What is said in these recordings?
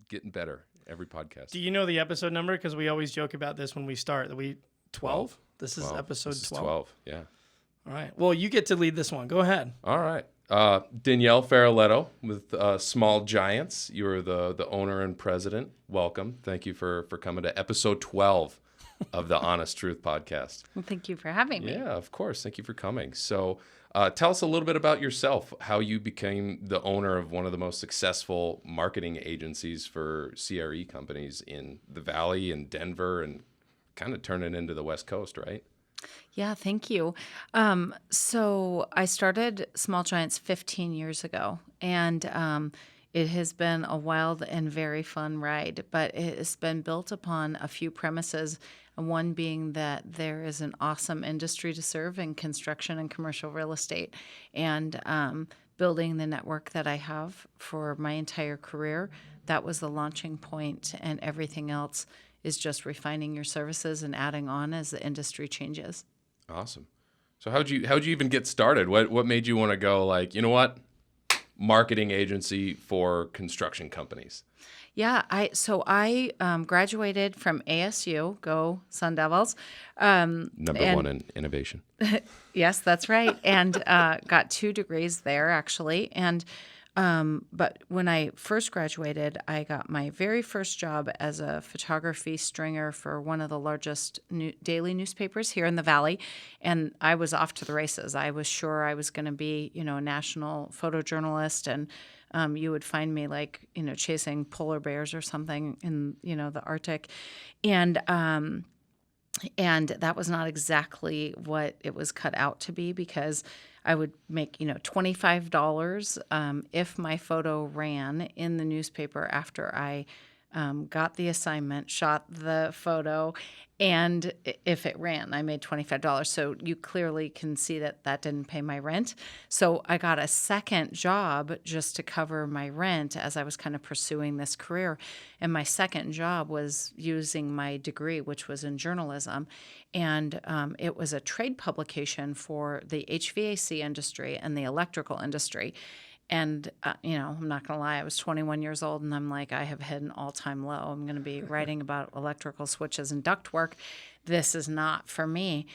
getting better every podcast. Do you know the episode number? Because we always joke about this when we start. 12? This is episode 12. 12, yeah. All right. Well, you get to lead this one. Go ahead. All right. Danielle Feroleto with Small Giants. You're the owner and president. Welcome. Thank you for coming to episode 12 of the Honest Truth podcast. Well, thank you for having me. Yeah, of course. Thank you for coming. So tell us a little bit about yourself, how you became the owner of one of the most successful marketing agencies for CRE companies in the Valley and Denver, and kind of turn it into the West Coast, right? Yeah, thank you. So I started Small Giants 15 years ago, and it has been a wild and very fun ride, but it has been built upon a few premises, and one being that there is an awesome industry to serve in construction and commercial real estate, and building the network that I have for my entire career. That was the launching point, and everything else is just refining your services and adding on as the industry changes. Awesome. So how'd you even get started? What made you want to go like, you know what? Marketing agency for construction companies. Yeah, I graduated from ASU, go Sun Devils. Number one in innovation. Yes, that's right. And got 2 degrees there, actually. And but when I first graduated, I got my very first job as a photography stringer for one of the largest daily newspapers here in the Valley. And I was off to the races. I was sure I was going to be, a national photojournalist, and you would find me chasing polar bears or something in, the Arctic. And that was not exactly what it was cut out to be, because I would make, $25 if my photo ran in the newspaper after I got the assignment, shot the photo, and if it ran, I made $25. So you clearly can see that didn't pay my rent. So I got a second job just to cover my rent as I was kind of pursuing this career. And my second job was using my degree, which was in journalism. And it was a trade publication for the HVAC industry and the electrical industry. And, I'm not going to lie, I was 21 years old, and I'm like, I have hit an all-time low. I'm going to be writing about electrical switches and ductwork. This is not for me.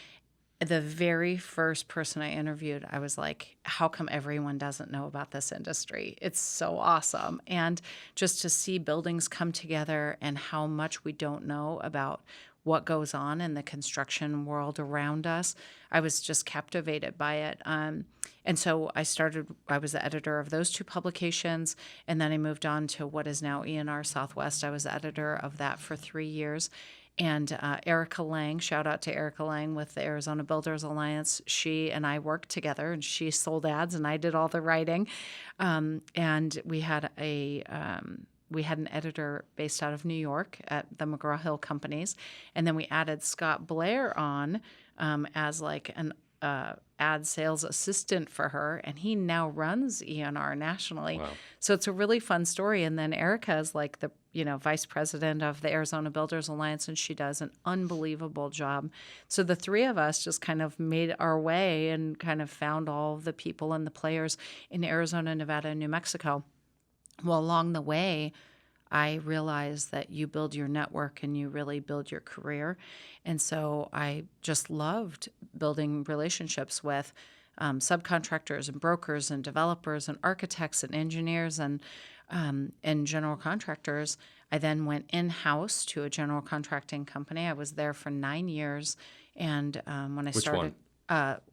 The very first person I interviewed, I was like, how come everyone doesn't know about this industry? It's so awesome. And just to see buildings come together and how much we don't know about what goes on in the construction world around us, I was just captivated by it. And so I was the editor of those 2 publications, and then I moved on to what is now ENR Southwest. I was the editor of that for 3 years. And Erica Lang, shout out to Erica Lang with the Arizona Builders Alliance. She and I worked together, and she sold ads, and I did all the writing. And we had an editor based out of New York at the McGraw-Hill Companies. And then we added Scott Blair on as an ad sales assistant for her. And he now runs ENR nationally. Wow. So it's a really fun story. And then Erica is the vice president of the Arizona Builders Alliance, and she does an unbelievable job. So the 3 of us just kind of made our way and kind of found all the people and the players in Arizona, Nevada, and New Mexico. Well, along the way, I realized that you build your network and you really build your career. And so I just loved building relationships with subcontractors and brokers and developers and architects and engineers and general contractors. I then went in-house to a general contracting company. I was there for 9 years. And when I started... Which one?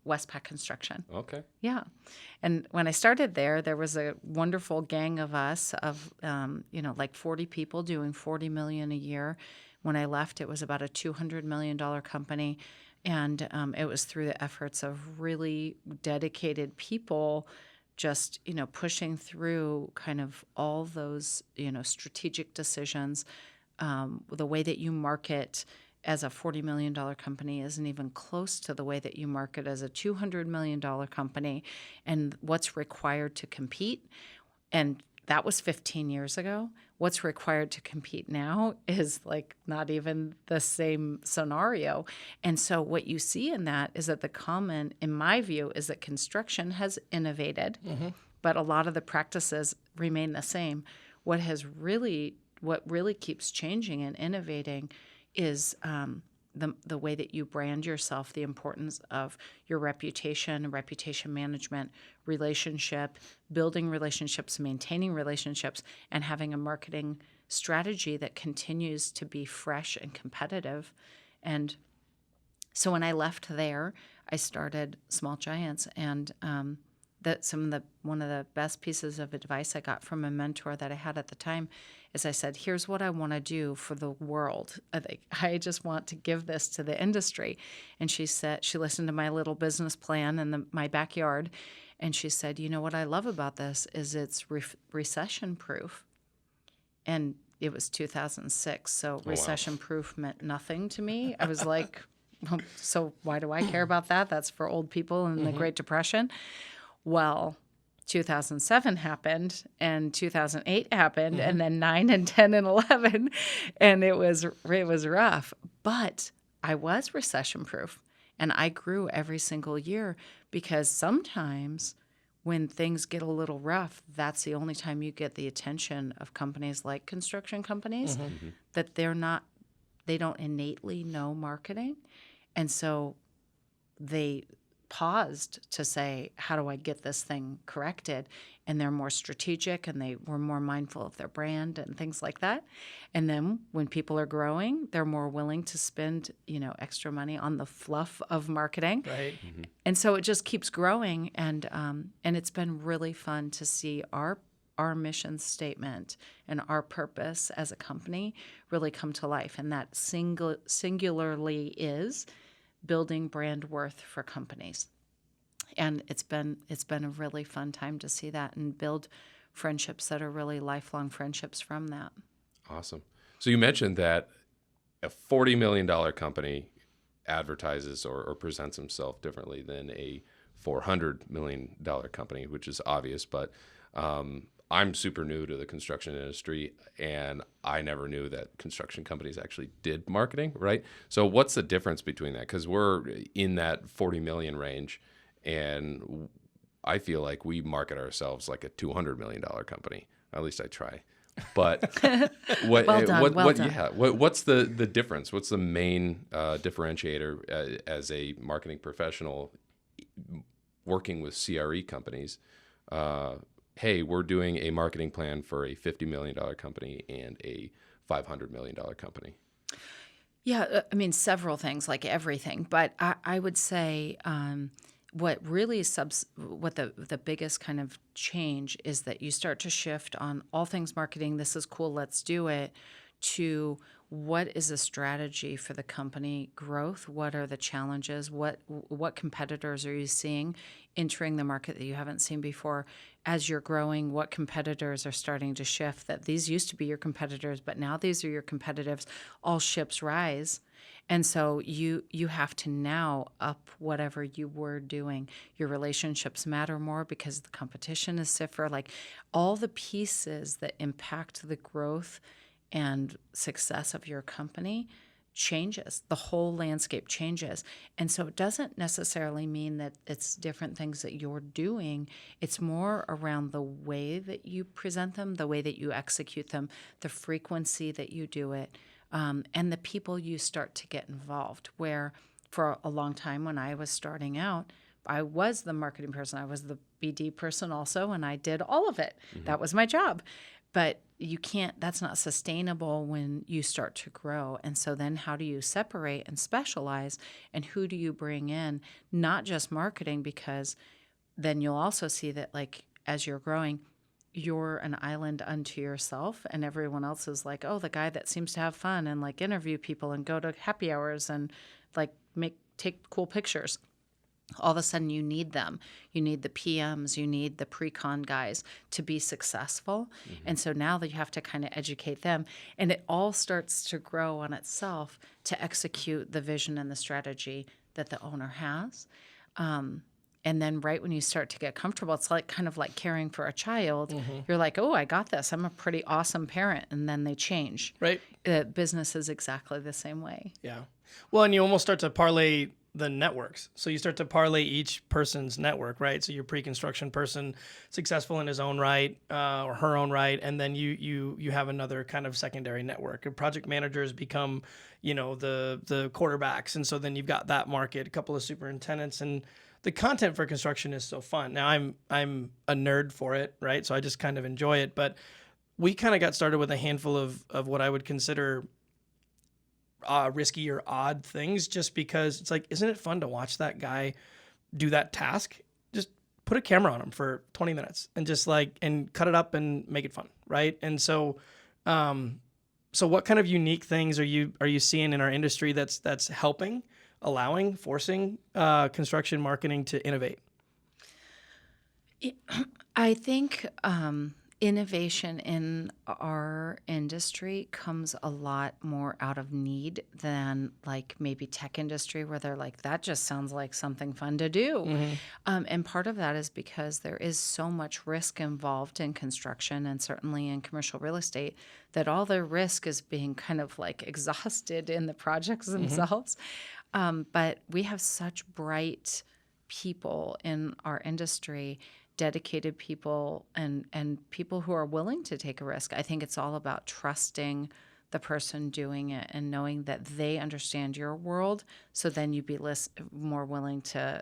Westpac Construction. Okay. Yeah. And when I started there was a wonderful gang of us of, 40 people doing $40 million a year. When I left, it was about a $200 million company. And it was through the efforts of really dedicated people just, pushing through kind of all those, strategic decisions, the way that you market as a $40 million company isn't even close to the way that you market as a $200 million company, and what's required to compete. And that was 15 years ago. What's required to compete now is not even the same scenario. And so what you see in that is that the common, in my view, is that construction has innovated, but a lot of the practices remain the same. What has really what really keeps changing and innovating is the way that you brand yourself, the importance of your reputation management, relationship, building relationships, maintaining relationships, and having a marketing strategy that continues to be fresh and competitive. And so when I left there, I started Small Giants, and one of the best pieces of advice I got from a mentor that I had at the time is I said, here's what I want to do for the world. I just want to give this to the industry. And she said, she listened to my little business plan in my backyard, and she said, you know what I love about this is it's recession proof. And it was 2006, so recession proof meant nothing to me. I was like, so why do I care about that? That's for old people in the Great Depression. Well, 2007 happened, and 2008 happened, and then 9 and 10 and 11, and it was rough. But I was recession-proof, and I grew every single year, because sometimes when things get a little rough, that's the only time you get the attention of companies like construction companies, that they don't innately know marketing, and so they paused to say, how do I get this thing corrected? And they're more strategic, and they were more mindful of their brand and things like that. And then when people are growing, they're more willing to spend, extra money on the fluff of marketing. Right. And so it just keeps growing. And it's been really fun to see our mission statement and our purpose as a company really come to life. And that singularly is building brand worth for companies. And it's been a really fun time to see that and build friendships that are really lifelong friendships from that. Awesome. So you mentioned that a $40 million company advertises or presents himself differently than a $400 million company, which is obvious, but I'm super new to the construction industry, and I never knew that construction companies actually did marketing, right? So what's the difference between that? Because we're in that 40 million range, and I feel like we market ourselves like a $200 million company. At least I try. But Well done. What's the difference? What's the main differentiator as a marketing professional working with CRE companies? Hey, we're doing a marketing plan for a $50 million company and a $500 million company. Yeah, I mean, several things, like everything. But I would say what really what the biggest kind of change is that you start to shift on all things marketing. This is cool, let's do it, to what is a strategy for the company growth? What are the challenges? What competitors are you seeing entering the market that you haven't seen before? As you're growing, what competitors are starting to shift? That these used to be your competitors, but now these are your competitors. All ships rise. And so you have to now up whatever you were doing. Your relationships matter more because the competition is stiffer. Like all the pieces that impact the growth and success of your company changes. The whole landscape changes. And so it doesn't necessarily mean that it's different things that you're doing. It's more around the way that you present them, the way that you execute them, the frequency that you do it, and the people you start to get involved. Where for a long time when I was starting out, I was the marketing person. I was the BD person also, and I did all of it. That was my job. But you can't, that's not sustainable when you start to grow. And so then how do you separate and specialize, and who do you bring in? Not just marketing, because then you'll also see that, like, as you're growing, you're an island unto yourself, and everyone else is like, oh, the guy that seems to have fun and like interview people and go to happy hours and like take cool pictures. All of a sudden you need them. You need the PMs, you need the pre-con guys to be successful. And so now that you have to kind of educate them, and it all starts to grow on itself to execute the vision and the strategy that the owner has. And then right when you start to get comfortable, it's like kind of like caring for a child. You're like, oh, I got this. I'm a pretty awesome parent. And then they change. Right. Business is exactly the same way. Yeah. Well, and you almost start to parlay the networks. So you start to parlay each person's network, right? So your pre-construction person successful in his own right or her own right, and then you have another kind of secondary network. And project managers become, the quarterbacks, and so then you've got that market, a couple of superintendents, and the content for construction is so fun. Now I'm a nerd for it, right? So I just kind of enjoy it, but we kind of got started with a handful of what I would consider risky or odd things, just because it's like, isn't it fun to watch that guy do that task? Just put a camera on him for 20 minutes and just and cut it up and make it fun, right? And so, so what kind of unique things are you seeing in our industry that's helping, allowing, forcing construction marketing to innovate? I think innovation in our industry comes a lot more out of need than like maybe tech industry, where they're like, that just sounds like something fun to do. Mm-hmm. And part of that is because there is so much risk involved in construction and certainly in commercial real estate, that all the risk is being kind of like exhausted in the projects themselves. Mm-hmm. But we have such bright people in our industry, dedicated people, and people who are willing to take a risk. I think it's all about trusting the person doing it and knowing that they understand your world, so then you'd be more willing to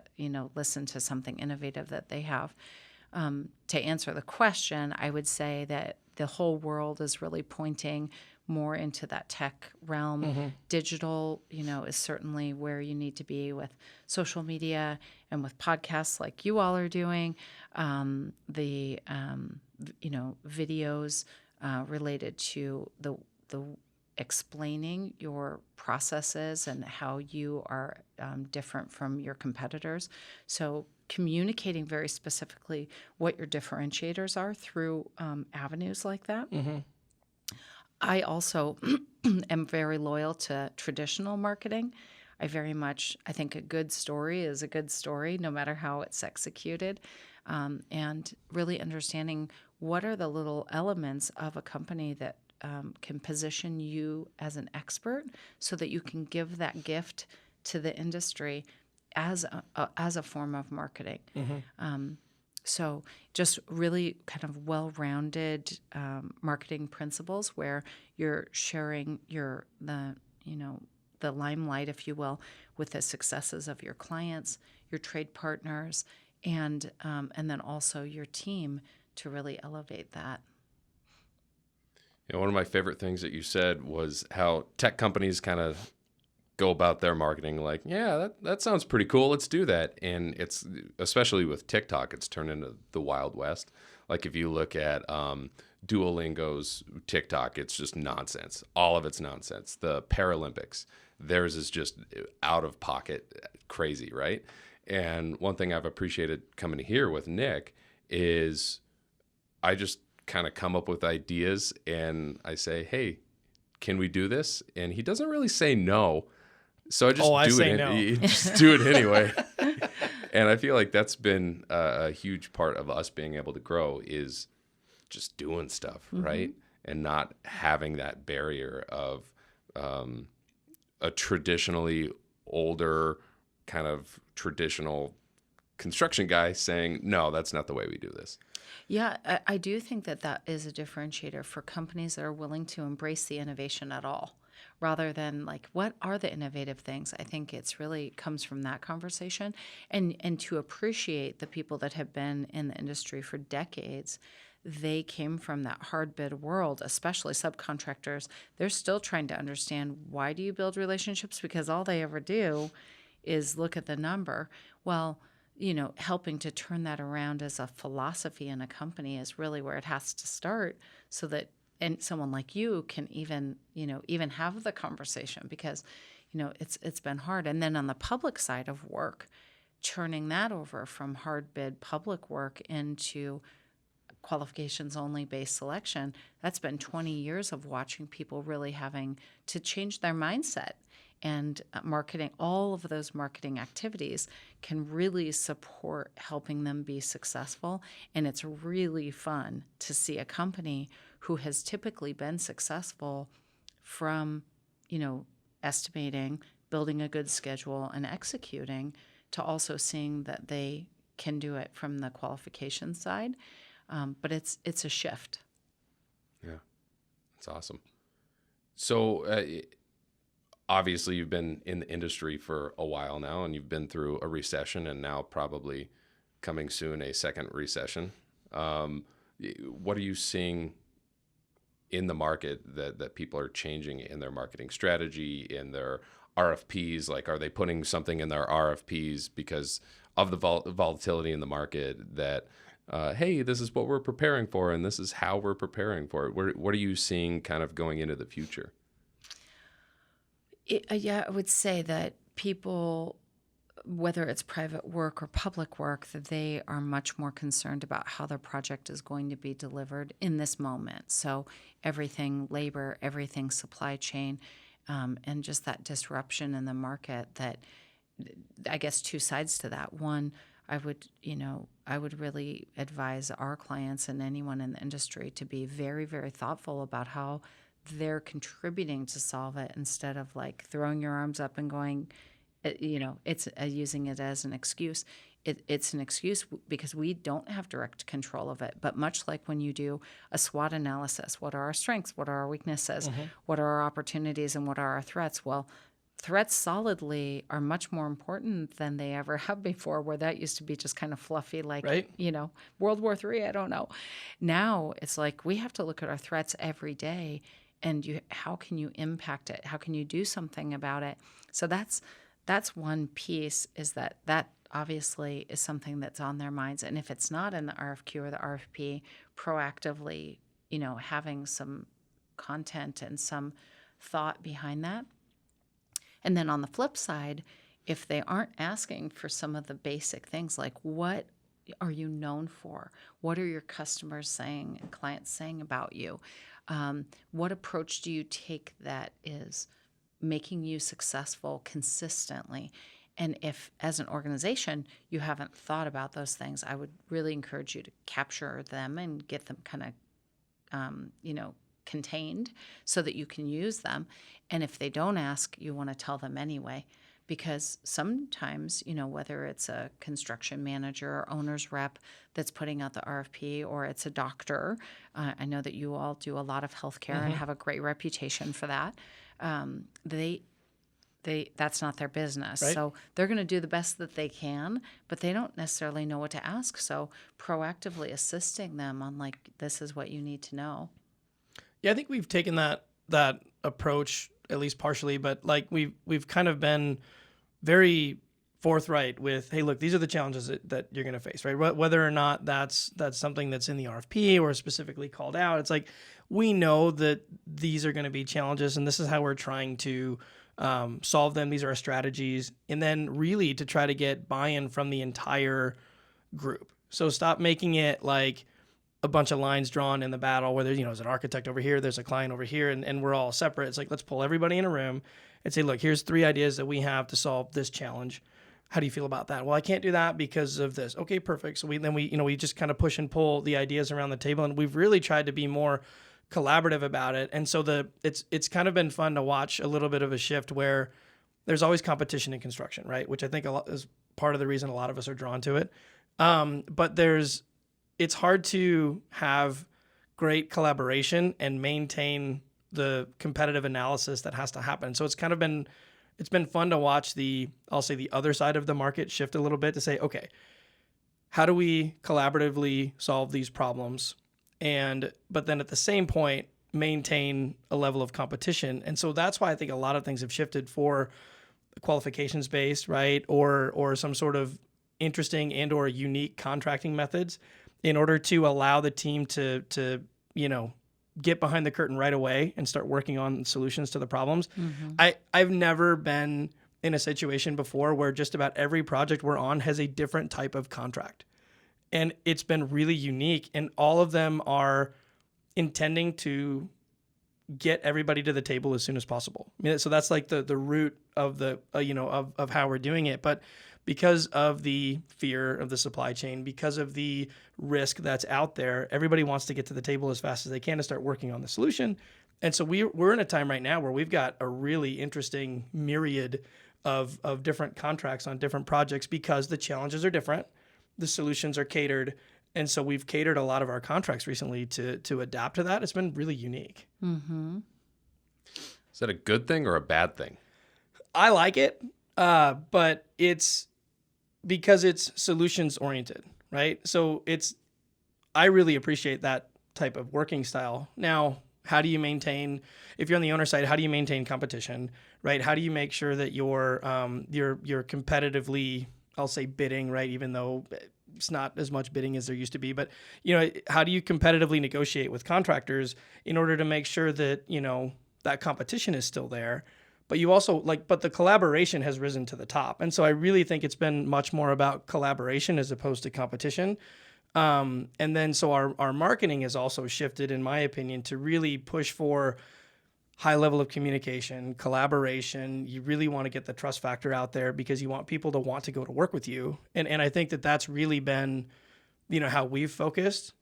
listen to something innovative that they have. To answer the question, I would say that the whole world is really pointing more into that tech realm. Mm-hmm. Digital, is certainly where you need to be with social media and with podcasts like you all are doing. Videos related to the explaining your processes and how you are different from your competitors. So communicating very specifically what your differentiators are through avenues like that. Mm-hmm. I also am very loyal to traditional marketing. I think a good story is a good story, no matter how it's executed. And really understanding what are the little elements of a company that can position you as an expert, so that you can give that gift to the industry as a form of marketing. Mm-hmm. So just really kind of well-rounded marketing principles, where you're sharing the limelight, if you will, with the successes of your clients, your trade partners, and then also your team, to really elevate that. One of my favorite things that you said was how tech companies kind of go about their marketing like, yeah, that sounds pretty cool, let's do that. And it's, especially with TikTok, it's turned into the Wild West. Like if you look at Duolingo's TikTok, it's just nonsense. All of it's nonsense. The Paralympics, theirs is just out of pocket crazy, right? And one thing I've appreciated coming here with Nick is I just kind of come up with ideas and I say, hey, can we do this? And he doesn't really say no. So I just just do it anyway. And I feel like that's been a huge part of us being able to grow, is just doing stuff, mm-hmm. right? And not having that barrier of a traditionally older kind of traditional construction guy saying, no, that's not the way we do this. Yeah, I do think that is a differentiator for companies that are willing to embrace the innovation at all, rather than like, what are the innovative things? I think it's really comes from that conversation, and to appreciate the people that have been in the industry for decades. They came from that hard bid world, especially subcontractors. They're still trying to understand, why do you build relationships? Because all they ever do is look at the number. Well, helping to turn that around as a philosophy in a company is really where it has to start, so that someone like you can even have the conversation, because it's been hard. And then on the public side of work, turning that over from hard bid public work into qualifications only based selection, that's been 20 years of watching people really having to change their mindset. And marketing, all of those marketing activities can really support helping them be successful. And it's really fun to see a company who has typically been successful from, estimating building a good schedule and executing, to also seeing that they can do it from the qualification side. But it's a shift. Yeah, that's awesome. So obviously you've been in the industry for a while now, and you've been through a recession, and now probably coming soon a second recession. What are you seeing in the market that people are changing in their marketing strategy, in their RFPs? Like, are they putting something in their RFPs because of the volatility in the market that, hey, this is what we're preparing for, and this is how we're preparing for it? What are you seeing kind of going into the future? Yeah, I would say that people, whether it's private work or public work, that they are much more concerned about how their project is going to be delivered in this moment. So everything labor, everything supply chain, and just that disruption in the market. That, I guess, two sides to that. One, I would really advise our clients and anyone in the industry to be very, very thoughtful about how they're contributing to solve it, instead of like throwing your arms up and going, it's using it as an excuse. It's an excuse because we don't have direct control of it. But much like when you do a SWOT analysis, what are our strengths? What are our weaknesses? Mm-hmm. What are our opportunities? And what are our threats? Well, threats solidly are much more important than they ever have before, where that used to be just kind of fluffy, like, Right. World War III, I don't know. Now it's like we have to look at our threats every day, and how can you impact it? How can you do something about it? So that's one piece, is that obviously is something that's on their minds. And if it's not in the RFQ or the RFP, proactively, having some content and some thought behind that. And then on the flip side, if they aren't asking for some of the basic things, like, what are you known for? What are your customers saying and clients saying about you? What approach do you take that is making you successful consistently? And if, as an organization, you haven't thought about those things, I would really encourage you to capture them and get them kind of, contained, so that you can use them. And if they don't ask, you want to tell them anyway. Because sometimes, whether it's a construction manager or owner's rep that's putting out the RFP, or it's a doctor, I know that you all do a lot of healthcare Mm-hmm. and have a great reputation for that. That's not their business. Right. So they're going to do the best that they can, but they don't necessarily know what to ask. So proactively assisting them on, like, this is what you need to know. Yeah, I think we've taken that approach, at least partially, but like we've kind of been very forthright with, hey, look, these are the challenges that you're going to face, right? Whether or not that's something that's in the RFP or specifically called out, it's like, we know that these are going to be challenges, and this is how we're trying to solve them. These are our strategies, and then really to try to get buy-in from the entire group. So stop making it like a bunch of lines drawn in the battle where there's an architect over here, there's a client over here, and we're all separate. It's like, let's pull everybody in a room and say, look, here's 3 ideas that we have to solve this challenge. How do you feel about that? Well, I can't do that because of this. Okay, perfect. So we just kind of push and pull the ideas around the table, and we've really tried to be more collaborative about it. And so it's kind of been fun to watch a little bit of a shift where there's always competition in construction, right? Which I think is part of the reason a lot of us are drawn to it. But it's hard to have great collaboration and maintain the competitive analysis that has to happen. So it's been fun to watch I'll say the other side of the market shift a little bit, to say, okay, how do we collaboratively solve these problems? But then at the same point, maintain a level of competition. And so that's why I think a lot of things have shifted for qualifications based, right? Or some sort of interesting and or unique contracting methods, in order to allow the team to get behind the curtain right away and start working on solutions to the problems. Mm-hmm. I've never been in a situation before where just about every project we're on has a different type of contract. And it's been really unique, and all of them are intending to get everybody to the table as soon as possible. I mean, so that's like the root of the of how we're doing it. But because of the fear of the supply chain, because of the risk that's out there, everybody wants to get to the table as fast as they can to start working on the solution. And so we're in a time right now where we've got a really interesting myriad of different contracts on different projects because the challenges are different, the solutions are catered, and so we've catered a lot of our contracts recently to adapt to that. It's been really unique. Mm-hmm. Is that a good thing or a bad thing? I like it, but it's because it's solutions oriented, right? So I really appreciate that type of working style. Now, how do you maintain, if you're on the owner side, how do you maintain competition, right? How do you make sure that you're competitively, I'll say bidding, right? Even though it's not as much bidding as there used to be, but how do you competitively negotiate with contractors in order to make sure that, that competition is still there? But you also but the collaboration has risen to the top. And so I really think it's been much more about collaboration as opposed to competition. And then so our marketing has also shifted, in my opinion, to really push for high level of communication, collaboration. You really want to get the trust factor out there because you want people to want to go to work with you. And I think that that's really been, how we've focused.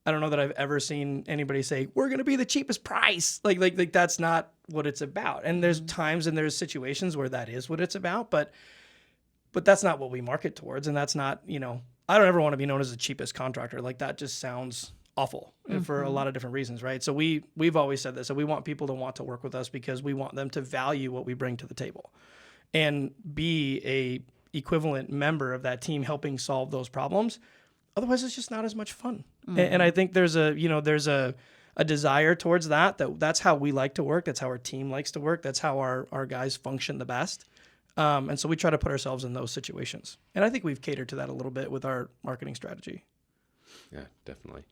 I don't know that I've ever seen anybody say, we're going to be the cheapest price. Like that's not what it's about. And there's times and there's situations where that is what it's about, but that's not what we market towards. And that's not, I don't ever want to be known as the cheapest contractor. Like that just sounds awful for a lot of different reasons, right? So we've always said this. So we want people to want to work with us because we want them to value what we bring to the table and be a equivalent member of that team helping solve those problems. Otherwise, it's just not as much fun. And I think there's a desire towards that's how we like to work. That's how our team likes to work. That's how our guys function the best. And so we try to put ourselves in those situations. And I think we've catered to that a little bit with our marketing strategy. Yeah, definitely.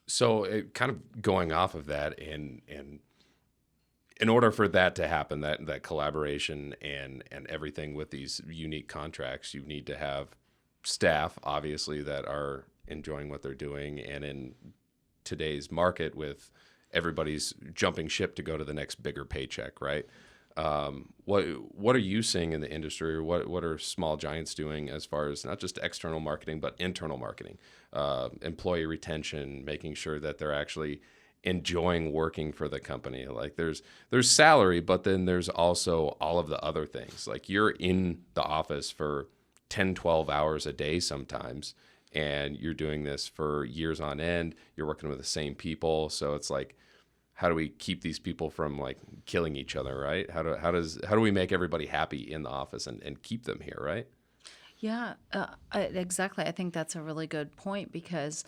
So kind of going off of that and in order for that to happen, that collaboration and everything with these unique contracts, you need to have staff, obviously, that are enjoying what they're doing. And in today's market with everybody's jumping ship to go to the next bigger paycheck, right? What are you seeing in the industry, or what are Small Giants doing as far as not just external marketing, but internal marketing, employee retention, making sure that they're actually enjoying working for the company? Like there's salary, but then there's also all of the other things. Like you're in the office for 10, 12 hours a day sometimes, and you're doing this for years on end. You're working with the same people. So it's like, how do we keep these people from like killing each other, right? How do we make everybody happy in the office and keep them here, right? Yeah, exactly. I think that's a really good point because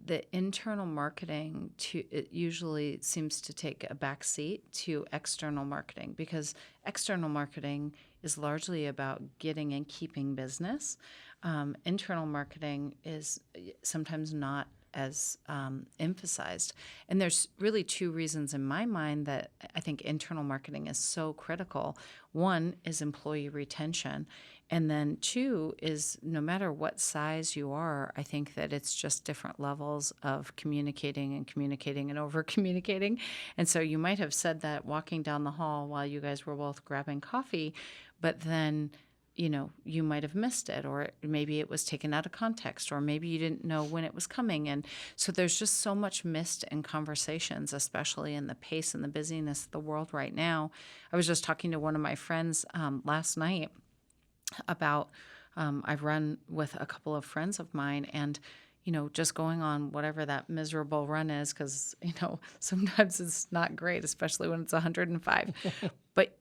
the internal marketing it usually seems to take a back seat to external marketing because external marketing is largely about getting and keeping business. Internal marketing is sometimes not as emphasized. And there's really two reasons in my mind that I think internal marketing is so critical. One is employee retention. And then two is no matter what size you are, I think that it's just different levels of communicating and over communicating. And so you might have said that walking down the hall while you guys were both grabbing coffee, but then you might have missed it, or maybe it was taken out of context, or maybe you didn't know when it was coming. And so there's just so much missed in conversations, especially in the pace and the busyness of the world right now. I was just talking to one of my friends last night about I've run with a couple of friends of mine, and just going on whatever that miserable run is, because sometimes it's not great, especially when it's 105. But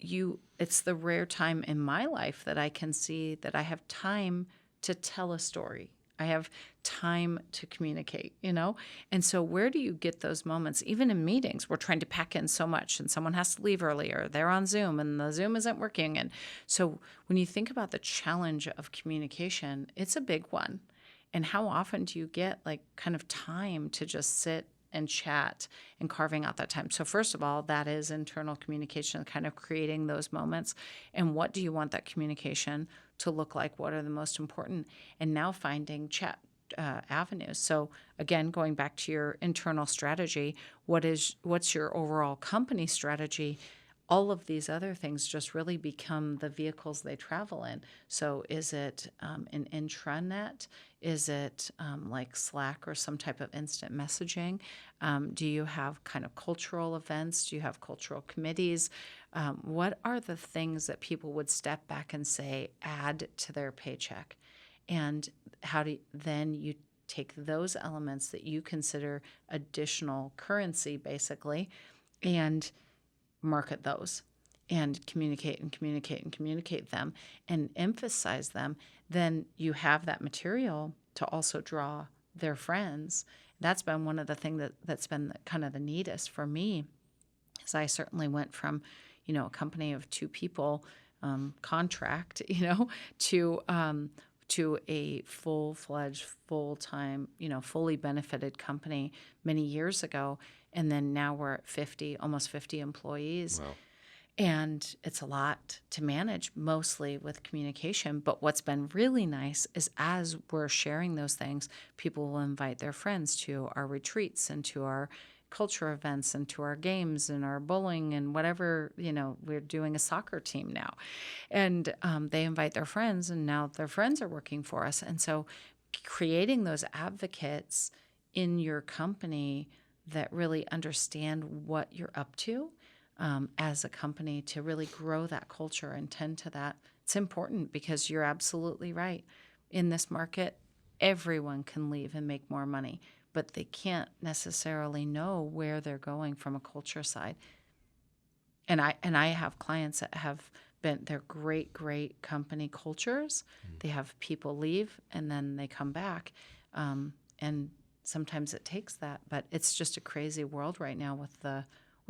it's the rare time in my life that I can see that I have time to tell a story. I have time to communicate, And so where do you get those moments? Even in meetings, we're trying to pack in so much and someone has to leave earlier. They're on Zoom and the Zoom isn't working. And so when you think about the challenge of communication, it's a big one. And how often do you get kind of time to just sit and chat and carving out that time? So first of all, that is internal communication, kind of creating those moments. And what do you want that communication to look like? What are the most important? And now finding chat avenues. So again, going back to your internal strategy, what's your overall company strategy? all of these other things just really become the vehicles they travel in. So is it an intranet? Is it like Slack or some type of instant messaging? Do you have kind of cultural events? Do you have cultural committees? What are the things that people would step back and say add to their paycheck? And how do then you take those elements that you consider additional currency, basically, and market those and communicate and communicate and communicate them and emphasize them, then you have that material to also draw their friends. That's been one of the things that's been kind of the neatest for me, is I certainly went from, a company of 2 people, contract, to a full-fledged, full-time, fully benefited company many years ago. And then now we're at 50, almost 50 employees. Wow. And it's a lot to manage, mostly with communication. But what's been really nice is as we're sharing those things, people will invite their friends to our retreats and to our culture events and to our games and our bowling and whatever, we're doing a soccer team now. And they invite their friends, and now their friends are working for us. And so creating those advocates in your company that really understand what you're up to as a company to really grow that culture and tend to that. It's important, because you're absolutely right. In this market, everyone can leave and make more money, but they can't necessarily know where they're going from a culture side. And I have clients that have they're great company cultures. They have people leave and then they come back. And sometimes it takes that, but it's just a crazy world right now with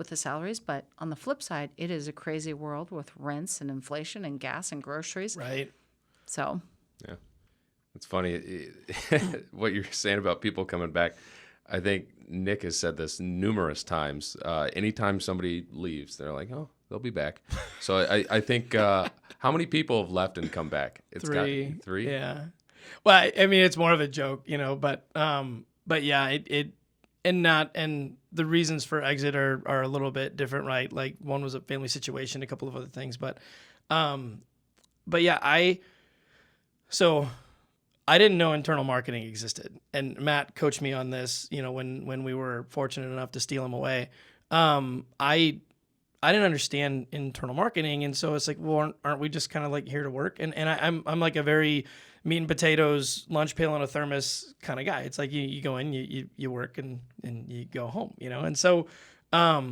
the salaries. But on the flip side, it is a crazy world with rents and inflation and gas and groceries. Right. So. Yeah. It's funny what you're saying about people coming back. I think Nick has said this numerous times. Anytime somebody leaves, they're like, oh, they'll be back. So I think how many people have left and come back? It's 3. got 3? Yeah. Well, I mean, it's more of a joke, but yeah, and the reasons for exit are a little bit different, right? Like one was a family situation, a couple of other things, but yeah, I didn't know internal marketing existed, and Matt coached me on this, when we were fortunate enough to steal him away. I didn't understand internal marketing, and so it's like, well, aren't we just kind of like here to work? And I'm like a very meat and potatoes, lunch pail and a thermos kind of guy. It's like you go in, you work, and you go home, And so I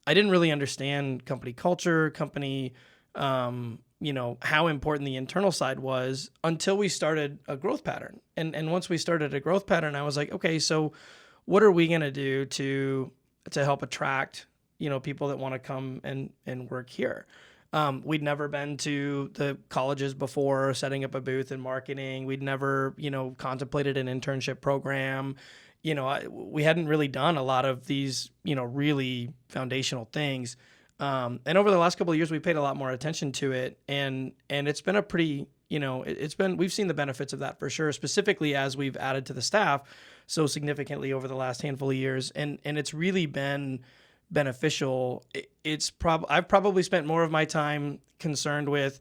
didn't really understand company culture, company how important the internal side was until we started a growth pattern. And once we started a growth pattern, I was like, okay, so what are we going to do to help attract, people that want to come and work here? We'd never been to the colleges before setting up a booth in marketing. We'd never, contemplated an internship program. We hadn't really done a lot of these, really foundational things. And over the last couple of years, we paid a lot more attention to it, and it's been a pretty, we've seen the benefits of that for sure, specifically as we've added to the staff so significantly over the last handful of years, and it's really been beneficial. I've probably spent more of my time concerned with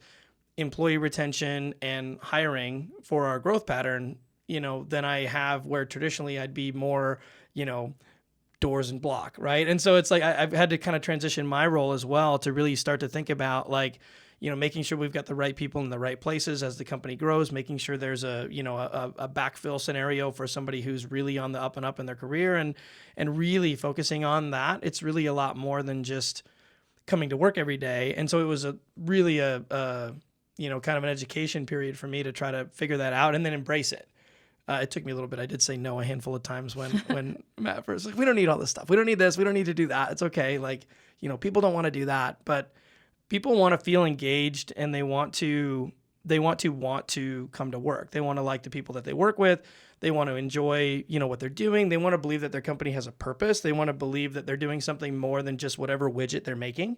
employee retention and hiring for our growth pattern, than I have where traditionally I'd be more, doors and block, right? And so it's like I've had to kind of transition my role as well to really start to think about making sure we've got the right people in the right places as the company grows, making sure there's a backfill scenario for somebody who's really on the up and up in their career, and really focusing on that. It's really a lot more than just coming to work every day. And so it was really a kind of an education period for me to try to figure that out and then embrace it. It took me a little bit. I did say no a handful of times when Matt first like, we don't need all this stuff. We don't need this. We don't need to do that. It's okay. People don't want to do that, but people want to feel engaged, and they want to come to work. They want to like the people that they work with. They want to enjoy, what they're doing. They want to believe that their company has a purpose. They want to believe that they're doing something more than just whatever widget they're making.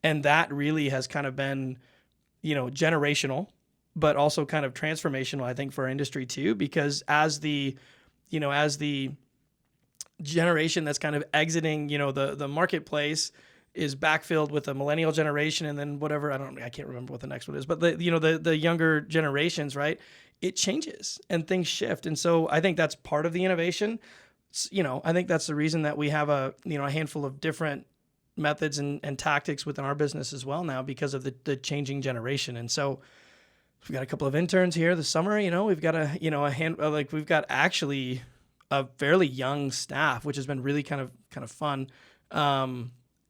And that really has kind of been, generational, but also kind of transformational, I think, for our industry too, because as the generation that's kind of exiting, the marketplace, is backfilled with a millennial generation, and then whatever, I can't remember what the next one is, but the younger generations, right? It changes and things shift. And so I think that's part of the innovation. I think that's the reason that we have a handful of different methods and tactics within our business as well now, because of the changing generation. And so we've got a couple of interns here this summer, we've got we've got actually a fairly young staff, which has been really kind of fun.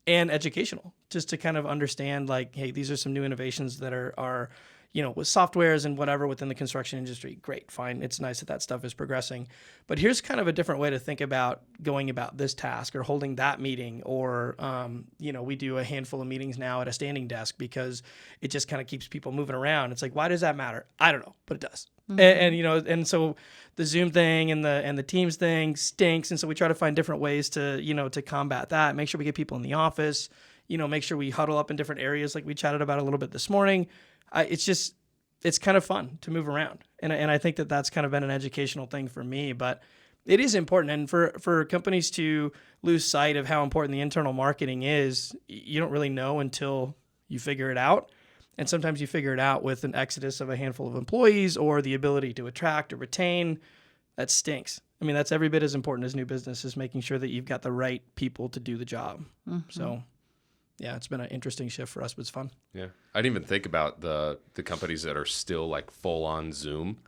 And educational, just to kind of understand, like, hey, these are some new innovations that are with softwares and whatever within the construction industry. Great, fine. It's nice that stuff is progressing. But here's kind of a different way to think about going about this task or holding that meeting. Or, we do a handful of meetings now at a standing desk because it just kind of keeps people moving around. It's like, why does that matter? I don't know, but it does. Mm-hmm. And so the Zoom thing and the Teams thing stinks. And so we try to find different ways to combat that, make sure we get people in the office, make sure we huddle up in different areas like we chatted about a little bit this morning. It's kind of fun to move around. And I think that that's kind of been an educational thing for me, but it is important. And for companies to lose sight of how important the internal marketing is, you don't really know until you figure it out. And sometimes you figure it out with an exodus of a handful of employees or the ability to attract or retain. That stinks. I mean, that's every bit as important as new business, is making sure that you've got the right people to do the job. Mm-hmm. So, yeah, it's been an interesting shift for us, but it's fun. Yeah. I didn't even think about the companies that are still like full on Zoom,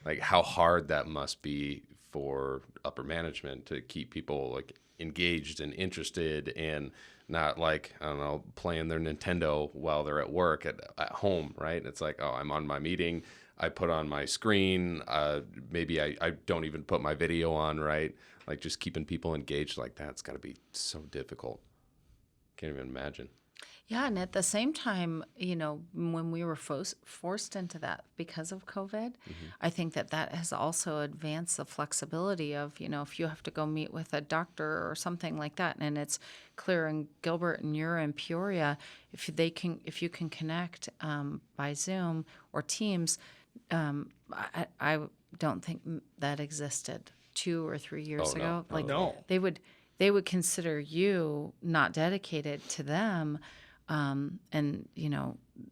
like how hard that must be for upper management to keep people like engaged and interested and not like, I don't know, playing their Nintendo while they're at work at home, right? It's like, oh, I'm on my meeting. I put on my screen. Maybe I don't even put my video on, right? Like just keeping people engaged like that's got to be so difficult. Can't even imagine. Yeah, and at the same time, when we were forced into that because of COVID, mm-hmm. I think that has also advanced the flexibility of, if you have to go meet with a doctor or something like that, and it's clear in Gilbert and you're in Peoria, if you can connect by Zoom or Teams, I don't think that existed 2 or 3 years ago. No. No. They would consider you not dedicated to them. And,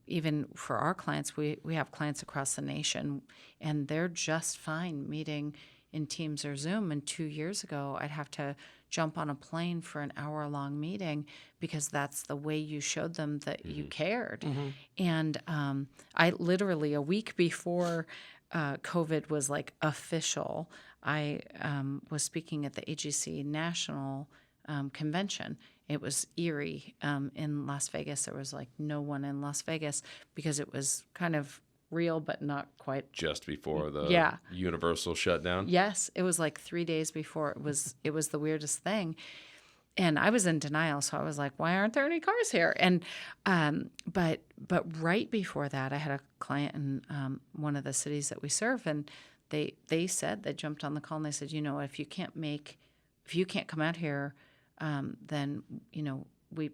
even for our clients, we have clients across the nation, and they're just fine meeting in Teams or Zoom. And 2 years ago, I'd have to jump on a plane for an hour-long meeting because that's the way you showed them that mm-hmm. you cared. Mm-hmm. And I literally, a week before COVID was like official, I was speaking at the AGC National Convention. It was eerie in Las Vegas. There was like no one in Las Vegas because it was kind of real, but not quite. Just before the Universal shutdown? Yes. It was like 3 days before. It was the weirdest thing. And I was in denial. So I was like, why aren't there any cars here? And but right before that, I had a client in one of the cities that we serve, and they said, they jumped on the call and they said, if you can't come out here, then you're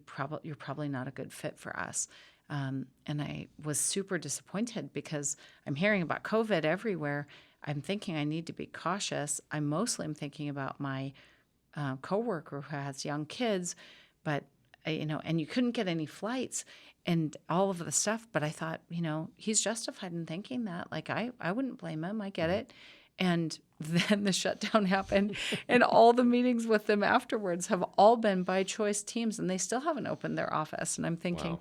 probably not a good fit for us. And I was super disappointed because I'm hearing about COVID everywhere. I'm thinking I need to be cautious. I mostly am thinking about my coworker who has young kids, but and you couldn't get any flights and all of the stuff. But I thought, he's justified in thinking that. Like I wouldn't blame him. I get it. And then the shutdown happened, and all the meetings with them afterwards have all been by choice Teams, and they still haven't opened their office. And I'm thinking, wow.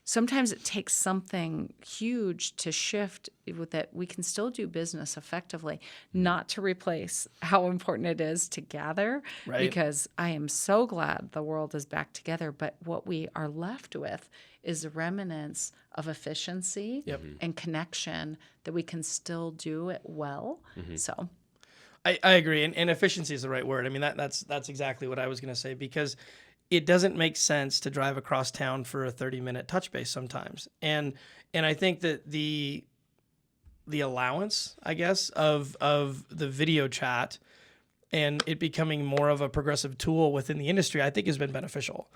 Sometimes it takes something huge to shift that we can still do business effectively, not to replace how important it is to gather, right. Because I am so glad the world is back together. But what we are left with is remnants of efficiency yep. and connection that we can still do it well. Mm-hmm. So I agree. And efficiency is the right word. I mean, that's exactly what I was going to say, because it doesn't make sense to drive across town for a 30-minute touch base sometimes. And I think that the allowance, I guess, of the video chat and it becoming more of a progressive tool within the industry, I think has been beneficial.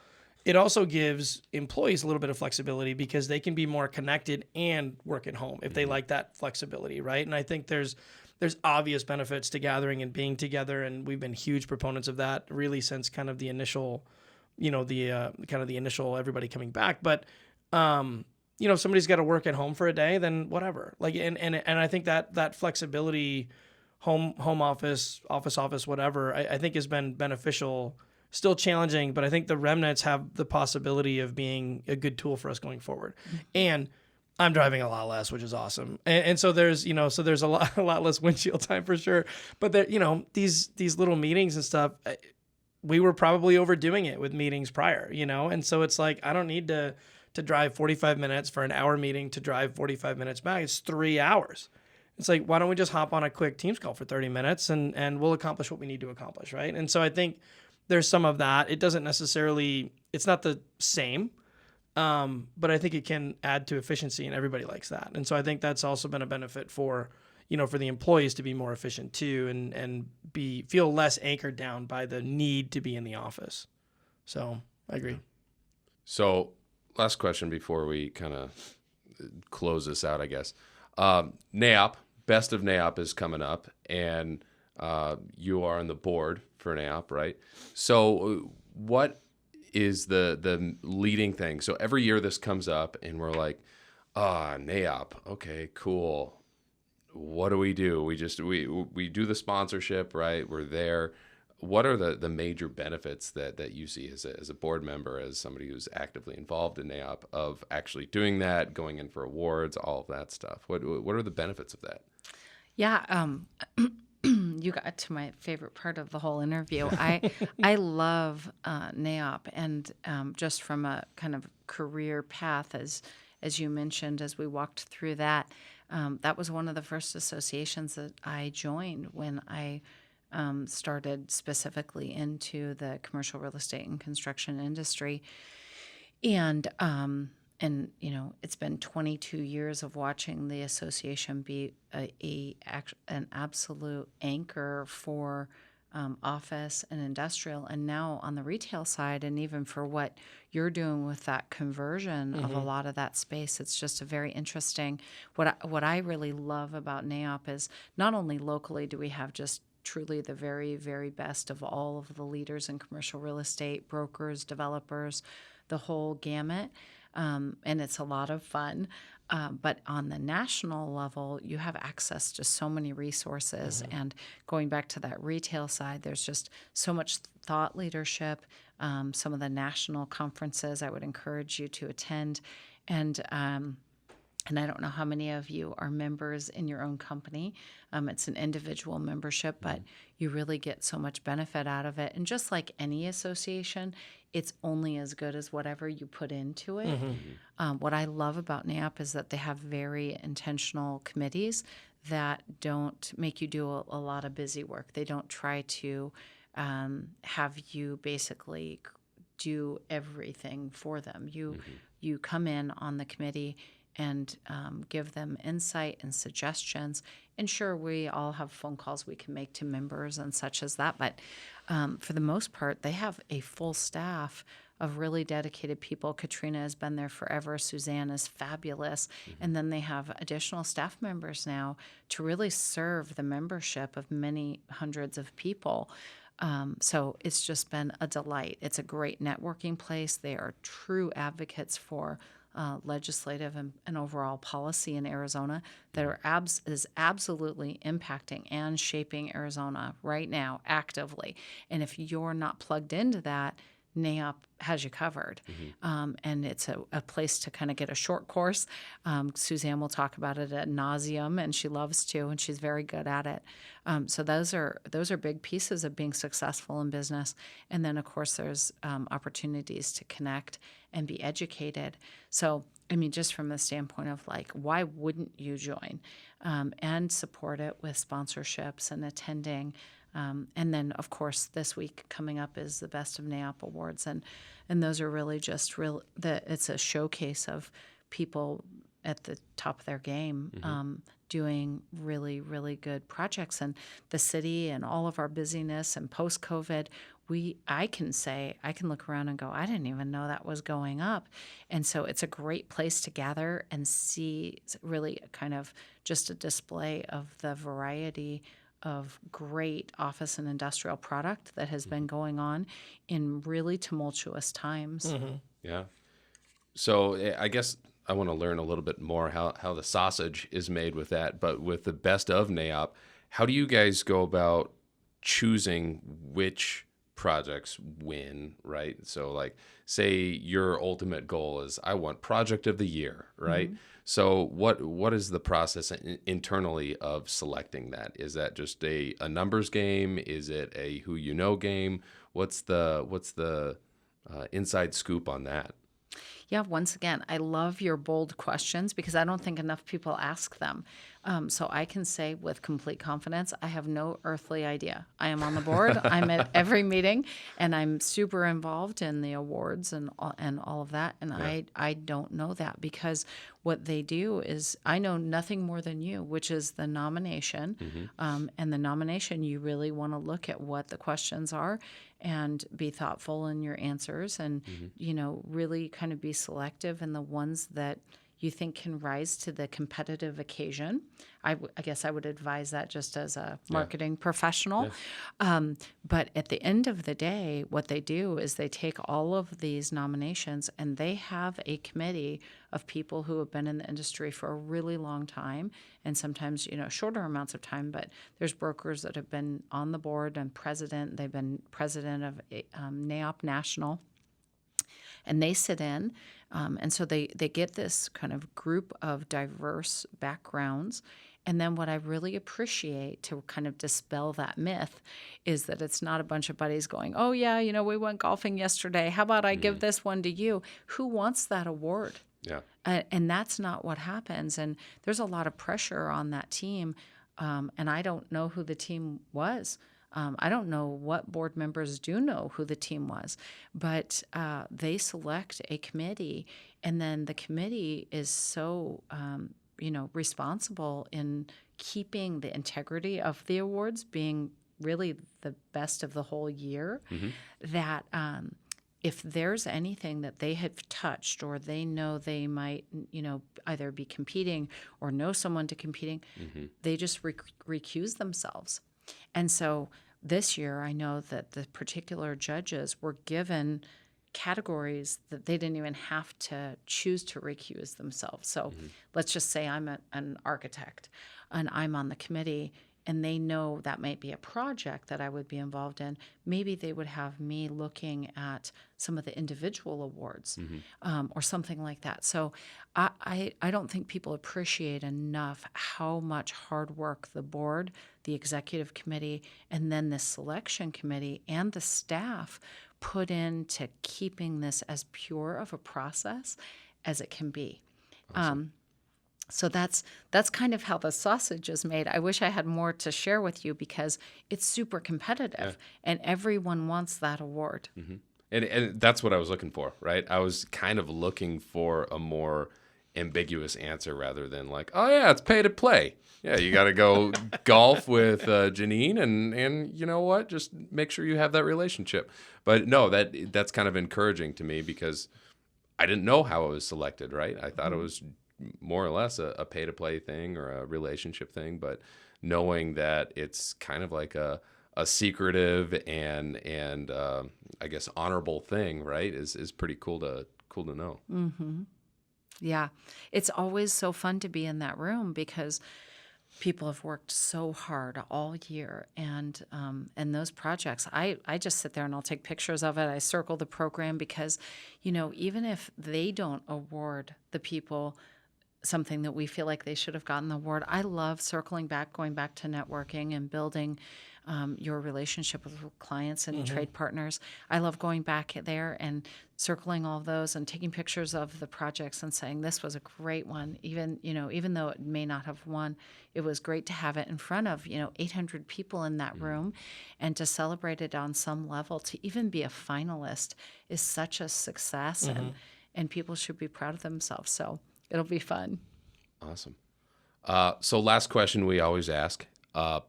It also gives employees a little bit of flexibility because they can be more connected and work at home if they like that flexibility, right? And I think there's obvious benefits to gathering and being together, and we've been huge proponents of that really since kind of the initial the kind of the initial everybody coming back. But if somebody's got to work at home for a day, then whatever. Like, and I think that flexibility, home office, whatever, I think has been beneficial. Still challenging, but I think the remnants have the possibility of being a good tool for us going forward. And I'm driving a lot less, which is awesome. And so there's a lot less windshield time for sure. But there, these little meetings and stuff, we were probably overdoing it with meetings prior, And so it's like, I don't need to drive 45 minutes for an hour meeting to drive 45 minutes back. It's 3 hours. It's like, why don't we just hop on a quick Teams call for 30 minutes and we'll accomplish what we need to accomplish, right? And so I think there's some of that. It doesn't necessarily, it's not the same, but I think it can add to efficiency, and everybody likes that. And so I think that's also been a benefit for the employees to be more efficient too, and feel less anchored down by the need to be in the office. So I agree. So last question before we kind of close this out, I guess. NAIOP, Best of NAIOP is coming up, and you are on the board for NAIOP, right? So what is the leading thing? So every year this comes up and we're like, NAIOP, okay, cool. What do? We do the sponsorship, right? We're there. What are the major benefits that you see as a board member, as somebody who's actively involved in NAIOP, of actually doing that, going in for awards, all of that stuff? What are the benefits of that? Yeah, you got to my favorite part of the whole interview. I love NAIOP, and just from a kind of career path, as you mentioned, as we walked through that, that was one of the first associations that I joined when I started specifically into the commercial real estate and construction industry. And it's been 22 years of watching the association be an absolute anchor for office and industrial, and now on the retail side, and even for what you're doing with that conversion of a lot of that space. It's just a very interesting. What I really love about NAIOP is not only locally do we have just truly the very, very best of all of the leaders in commercial real estate, brokers, developers, the whole gamut. And it's a lot of fun. But on the national level, you have access to so many resources. And going back to that retail side, there's just so much thought leadership. Some of the national conferences I would encourage you to attend. And I don't know how many of you are members in your own company. It's an individual membership, but you really get so much benefit out of it. And just like any association, it's only as good as whatever you put into it. What I love about NAIOP is that they have very intentional committees that don't make you do a lot of busy work. They don't try to have you basically do everything for them. You come in on the committee and give them insight and suggestions. And sure, we all have phone calls we can make to members and such as that. But for the most part, they have a full staff of really dedicated people. Katrina has been there forever. Suzanne is fabulous. And then they have additional staff members now to really serve the membership of many hundreds of people. So it's just been a delight. It's a great networking place. They are true advocates for legislative and overall policy in Arizona that is absolutely impacting and shaping Arizona right now actively. And if you're not plugged into that, NAIOP has you covered. And it's a place to kind of get a short course. Suzanne will talk about it ad nauseum, and she loves to, and she's very good at it. So those are big pieces of being successful in business. And then, of course, there's opportunities to connect and be educated. So, I mean, just from the standpoint of like, why wouldn't you join and support it with sponsorships and attending? And then, of course, this week coming up is the Best of NAIOP Awards, and those are really just it's a showcase of people at the top of their game, doing really, really good projects. And the city and all of our busyness and post-COVID, I can look around and go, I didn't even know that was going up. And so it's a great place to gather and see really kind of just a display of the variety of great office and industrial product that has been going on in really tumultuous times. Yeah. So I guess I want to learn a little bit more how the sausage is made with that. But with the best of NAIOP, how do you guys go about choosing which projects win, right? So like say your ultimate goal is I want project of the year, right? So what is the process internally of selecting that? Is that just a numbers game? Is it a who you know game? What's the inside scoop on that? Yeah, once again, I love your bold questions because I don't think enough people ask them. So I can say with complete confidence, I have no earthly idea. I am on the board. I'm at every meeting, and I'm super involved in the awards and all of that. And I don't know that because what they do is I know nothing more than you, which is the nomination. And the nomination, you really want to look at what the questions are and be thoughtful in your answers and, really kind of be selective in the ones that you think can rise to the competitive occasion. I guess I would advise that just as a marketing professional. But at the end of the day, what they do is they take all of these nominations and they have a committee of people who have been in the industry for a really long time and sometimes, shorter amounts of time. But there's brokers that have been on the board and president. They've been president of NAIOP National. And they sit in, and so they get this kind of group of diverse backgrounds. And then what I really appreciate to kind of dispel that myth is that it's not a bunch of buddies going, oh, yeah, we went golfing yesterday. How about I give this one to you? Who wants that award? Yeah. And that's not what happens. And there's a lot of pressure on that team. And I don't know who the team was. I don't know what board members do know who the team was, but they select a committee, and then the committee is so, responsible in keeping the integrity of the awards being really the best of the whole year, that if there's anything that they have touched or they know they might, either be competing or know someone to competing, they just recuse themselves. And so this year, I know that the particular judges were given categories that they didn't even have to choose to recuse themselves. So let's just say I'm an architect and I'm on the committee and they know that might be a project that I would be involved in. Maybe they would have me looking at some of the individual awards or something like that. So I don't think people appreciate enough how much hard work the board, the executive committee, and then the selection committee and the staff put into keeping this as pure of a process as it can be. Awesome. So that's kind of how the sausage is made. I wish I had more to share with you because it's super competitive and everyone wants that award. And that's what I was looking for, right? I was kind of looking for a more ambiguous answer rather than like, oh yeah, it's pay to play. Yeah, you got to go golf with Janine and you know what? Just make sure you have that relationship. But no, that's kind of encouraging to me because I didn't know how it was selected, right? I thought it was more or less a pay-to-play thing or a relationship thing, but knowing that it's kind of like a secretive and I guess honorable thing, right, is pretty cool to know. Yeah, it's always so fun to be in that room because people have worked so hard all year, and those projects, I just sit there and I'll take pictures of it. I circle the program because, even if they don't award the people something that we feel like they should have gotten the award, I love circling back, going back to networking and building your relationship with clients and trade partners. I love going back there and circling all of those and taking pictures of the projects and saying this was a great one. Even though it may not have won, it was great to have it in front of 800 people in that room, and to celebrate it on some level. To even be a finalist is such a success, and people should be proud of themselves. So it'll be fun. Awesome. So last question we always ask,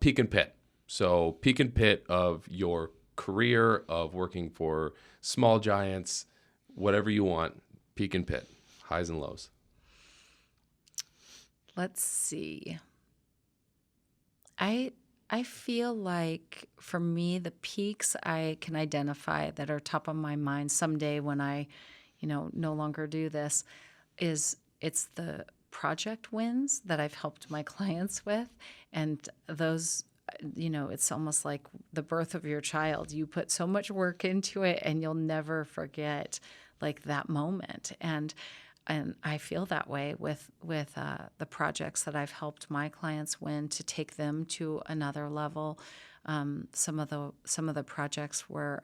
peak and pit. So peak and pit of your career of working for small giants, whatever you want, peak and pit, highs and lows. Let's see. I I feel like for me, the peaks I can identify that are top of my mind someday when I, no longer do this it's the project wins that I've helped my clients with. And those, it's almost like the birth of your child. You put so much work into it and you'll never forget like that moment. And I feel that way with the projects that I've helped my clients win to take them to another level. Some of the projects were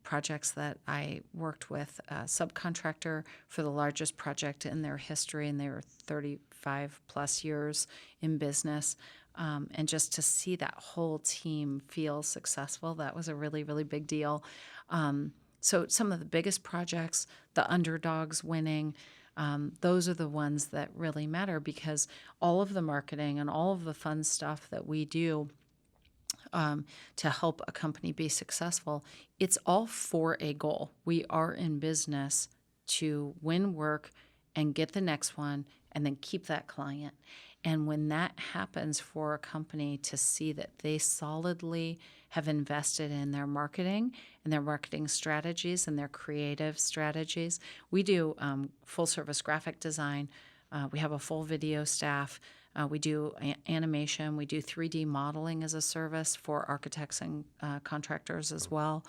projects that I worked with a subcontractor for the largest project in their history, and they were 35 plus years in business. And just to see that whole team feel successful, that was a really, really big deal. So some of the biggest projects, the underdogs winning, those are the ones that really matter, because all of the marketing and all of the fun stuff that we do to help a company be successful, it's all for a goal. We are in business to win work and get the next one and then keep that client. And when that happens for a company, to see that they solidly have invested in their marketing and their marketing strategies and their creative strategies. We do full service graphic design. We have a full video staff. We do animation. We do 3D modeling as a service for architects and contractors as well.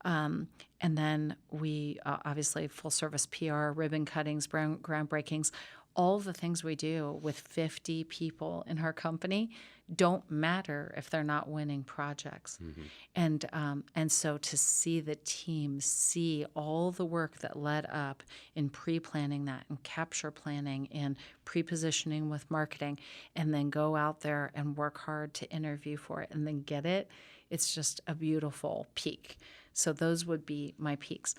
And then we obviously full service PR, ribbon cuttings, groundbreakings. All the things we do with 50 people in our company don't matter if they're not winning projects. Mm-hmm. And so to see the team see all the work that led up in pre-planning that and capture planning and pre-positioning with marketing, and then go out there and work hard to interview for it and then get it, it's just a beautiful peak. So those would be my peaks.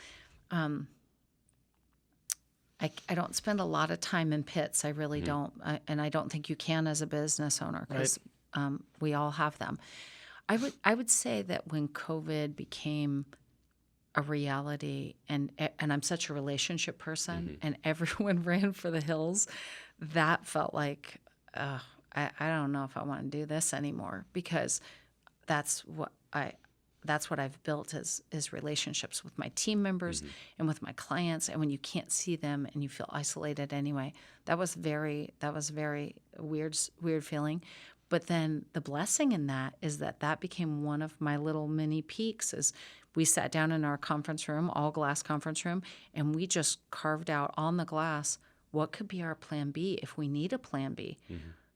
I don't spend a lot of time in pits. I really don't. And I don't think you can as a business owner, because we all have them. I would say that when COVID became a reality, and I'm such a relationship person, and everyone ran for the hills, that felt like, I don't know if I want to do this anymore, because that's what I've built is relationships with my team members and with my clients. And when you can't see them and you feel isolated anyway, that was very weird feeling. But then the blessing in that is that became one of my little mini peaks. Is we sat down in our conference room, all glass conference room, and we just carved out on the glass what could be our plan B if we need a plan B.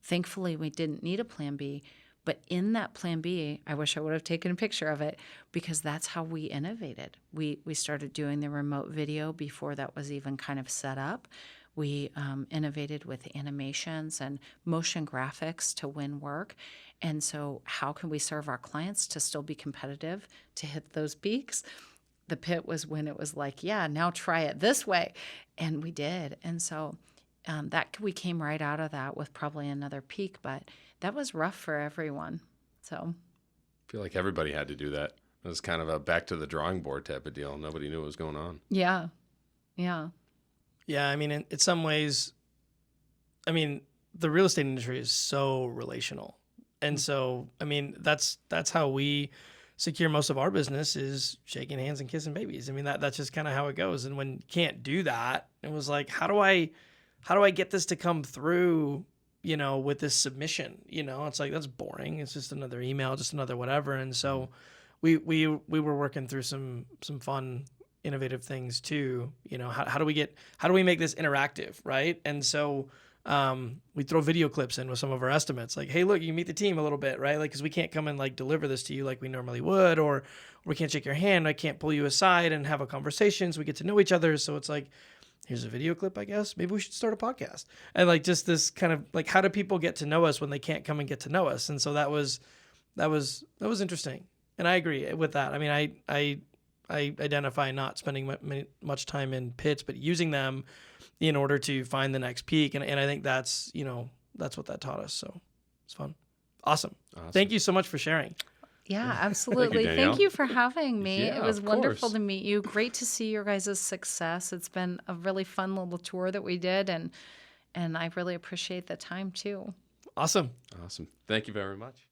Thankfully, we didn't need a plan B. But in that plan B, I wish I would have taken a picture of it, because that's how we innovated. We started doing the remote video before that was even kind of set up. We innovated with animations and motion graphics to win work. And so how can we serve our clients to still be competitive, to hit those peaks? The pit was when it was like, yeah, now try it this way. And we did. And so we came right out of that with probably another peak, but that was rough for everyone. So I feel like everybody had to do that. It was kind of a back to the drawing board type of deal. Nobody knew what was going on. Yeah. I mean, in some ways, the real estate industry is so relational. And so, that's how we secure most of our business, is shaking hands and kissing babies. That's just kind of how it goes. And when you can't do that, it was like, how do I get this to come through, with this submission? It's like, that's boring. It's just another email, just another whatever. And so we were working through some fun, innovative things too. How do we make this interactive, right? And so we throw video clips in with some of our estimates, like, hey, look, you can meet the team a little bit, right? Like, because we can't come and like deliver this to you like we normally would, or we can't shake your hand. I can't pull you aside and have a conversation so we get to know each other. So it's like, here's a video clip, I guess. Maybe we should start a podcast. And like, just this kind of like, how do people get to know us when they can't come and get to know us? And so that was interesting. And I agree with that. I identify not spending much time in pits, but using them in order to find the next peak. And I think that's what that taught us. So it's fun. Awesome. Thank you so much for sharing. Yeah, absolutely. Thank you for having me. Yeah, it was of wonderful course. to meet you. Great to see your guys' success. It's been a really fun little tour that we did, and I really appreciate the time too. Awesome. Thank you very much.